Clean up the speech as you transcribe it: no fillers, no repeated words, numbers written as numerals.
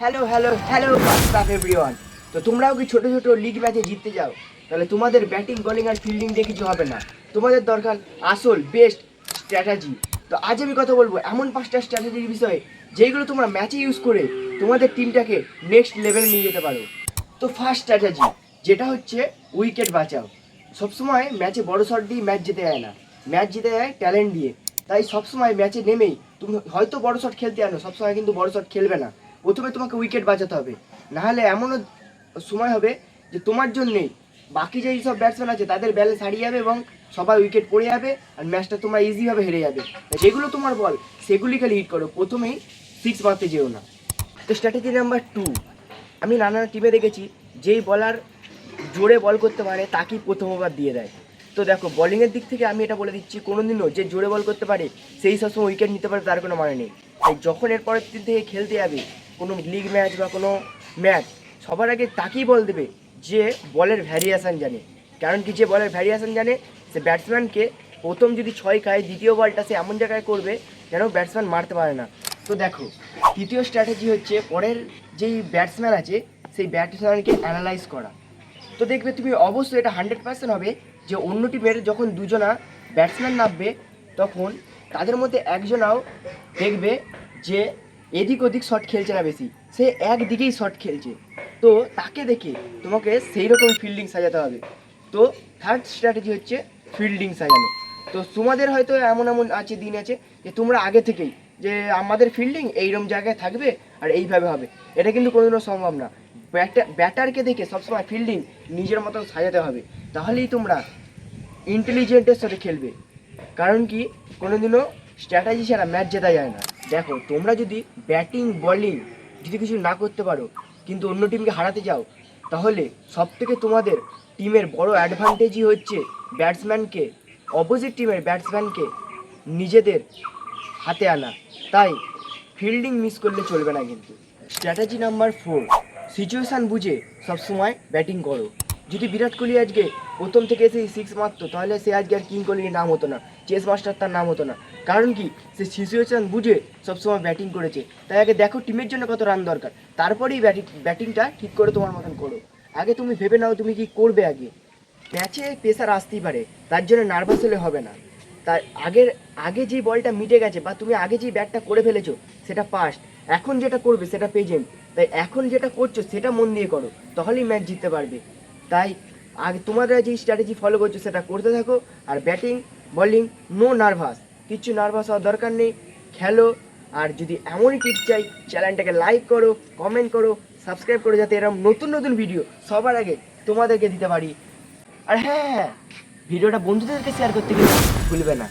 Hello hello hello WhatsApp everyone. তো তোমরাও কি ছোটো ছোটো লিগ ম্যাচে জিততে যাও? তাহলে তোমাদের ব্যাটিং বোলিং আর ফিল্ডিং দিয়ে কিছু হবে না, তোমাদের দরকার আসল বেস্ট স্ট্র্যাটেজি। তো আজ আমি কথা বলবো এমন 5টা স্ট্র্যাটেজির বিষয়ে যেগুলো তোমরা ম্যাচে ইউজ করে তোমাদের টিমটাকে নেক্সট লেভেলে নিয়ে যেতে পারো। তো ফার্স্ট স্ট্র্যাটেজি যেটা হচ্ছে উইকেট বাঁচাও। সবসময় ম্যাচে বড় শট দিয়ে ম্যাচ জিতে যায় না, ম্যাচ জিতে যায় ট্যালেন্ট দিয়ে। তাই সবসময় ম্যাচে নেমেই তুমি হয়তো বড় শট খেলতে জানো, সবসময় কিন্তু বড় শট খেলবে না। প্রথমে তোমাকে উইকেট বাঁচাতে হবে, নাহলে এমনও সময় হবে যে তোমার জন্যেই বাকি যেই সব ব্যাটসম্যান আছে তাদের ব্যালেন্স হারিয়ে যাবে এবং সবাই উইকেট পড়ে যাবে আর ম্যাচটা তোমরা ইজিভাবে হেরে যাবে। যেগুলো তোমার বল সেগুলি খালি হিট করো, প্রথমেই সিক্স মারতে যেও না। তো স্ট্র্যাটেজি নাম্বার 2, আমি নানা টিমে দেখেছি যেই বলার জোরে বল করতে পারে তাকেই প্রথম ওভার দিয়ে দেয়। তো দেখো বলিংয়ের দিক থেকে আমি এটা বলে দিচ্ছি, কোনোদিনও যে জোরে বল করতে পারে সেই সবসময় উইকেট নিতে পারে তার কোনো মানে নেই। তাই যখন এর পরের দিন থেকে খেলতে যাবে কোনো লিগ ম্যাচ বা কোনো ম্যাচ, সবার আগে তাকেই বল দেবে যে বলের ভ্যারিয়েশান জানে। কারণ কি, যে বলের ভ্যারিয়েশান জানে সে ব্যাটসম্যানকে প্রথম যদি 6 খায় দ্বিতীয় বলটা সে এমন জায়গায় করবে যেন ব্যাটসম্যান মারতে পারে না। তো দেখো তৃতীয় স্ট্র্যাটেজি হচ্ছে পরের যেই ব্যাটসম্যান আছে সেই ব্যাটসম্যানকে অ্যানালাইজ করা। তো দেখবে তুমি অবশ্যই এটা 100% হবে যে অন্য টিমের যখন দুজনা ব্যাটসম্যান নামবে তখন তাদের মধ্যে একজনাও দেখবে যে এদিক ওদিক শট খেলছে না বেশি, সে একদিকেই শট খেলছে। তো তাকে দেখে তোমাকে সেই রকম ফিল্ডিং সাজাতে হবে। তো থার্ড স্ট্র্যাটেজি হচ্ছে ফিল্ডিং সাজানো। তো তোমাদের হয়তো এমন এমন আছে দিন আছে যে তোমরা আগে থেকেই যে আমাদের ফিল্ডিং এইরকম জায়গায় থাকবে আর এইভাবে হবে, এটা কিন্তু কোনোদিনও সম্ভব না। ব্যাটারকে দেখে সবসময় ফিল্ডিং নিজের মতো সাজাতে হবে, তাহলেই তোমরা ইন্টেলিজেন্টের সাথে খেলবে। কারণ কি, কোনোদিনও স্ট্র্যাটেজি ছাড়া ম্যাচ জেতা যায় না। দেখো তোমরা যদি ব্যাটিং বলিং যদি কিছু না করতে পারো কিন্তু অন্য টিমকে হারাতে যাও, তাহলে সবথেকে তোমাদের টিমের বড় অ্যাডভান্টেজই হচ্ছে ব্যাটসম্যানকে, অপোজিট টিমের ব্যাটসম্যানকে নিজেদের হাতে আনা। তাই ফিল্ডিং মিস করলে চলবে না কিন্তু। স্ট্র্যাটেজি নাম্বার 4, সিচুয়েশান বুঝে সবসময় ব্যাটিং করো। যদি বিরাট কোহলি আজকে প্রথম থেকে এসে সিক্স মারতো তাহলে সে আজকে আর কিং কোহলির নাম হতো না, চেস মাস্টার তার নাম হতো না। কারণ কি, সে সিচুয়েশান বুঝে সবসময় ব্যাটিং করেছে। তাই আগে দেখো টিমের জন্য কত রান দরকার, তারপরেই ব্যাটিংটা ঠিক করে তোমার মতন করো। আগে তুমি ভেবে নাও তুমি কি করবে। আগে ম্যাচে প্রেসার আসতেই পারে, তার জন্য নার্ভাস হলে হবে না। তার আগে যে বলটা মিটে গেছে বা তুমি আগে যে ব্যাটটা করে ফেলেছো সেটা পাস্ট, এখন যেটা করবে সেটা প্রেজেন্ট। তাই এখন যেটা করছো সেটা মন দিয়ে করো, তাহলেই ম্যাচ জিততে পারবে। তাই আগে তোমরা যে স্ট্র্যাটেজি ফলো করছো সেটা করতে থাকো। আর ব্যাটিং বলিং নো নার্ভাস, কিচ্ছু নার্ভাস হওয়ার দরকার নেই, খেলো। আর যদি এমনই টিপস চাই চ্যানেলটাকে লাইক করো, কমেন্ট করো, সাবস্ক্রাইব করো, যাতে এরকম নতুন নতুন ভিডিও সবার আগে তোমাদেরকে দিতে পারি। আর হ্যাঁ, ভিডিওটা বন্ধুদেরকে শেয়ার করতে কিন্তু ভুলবে না।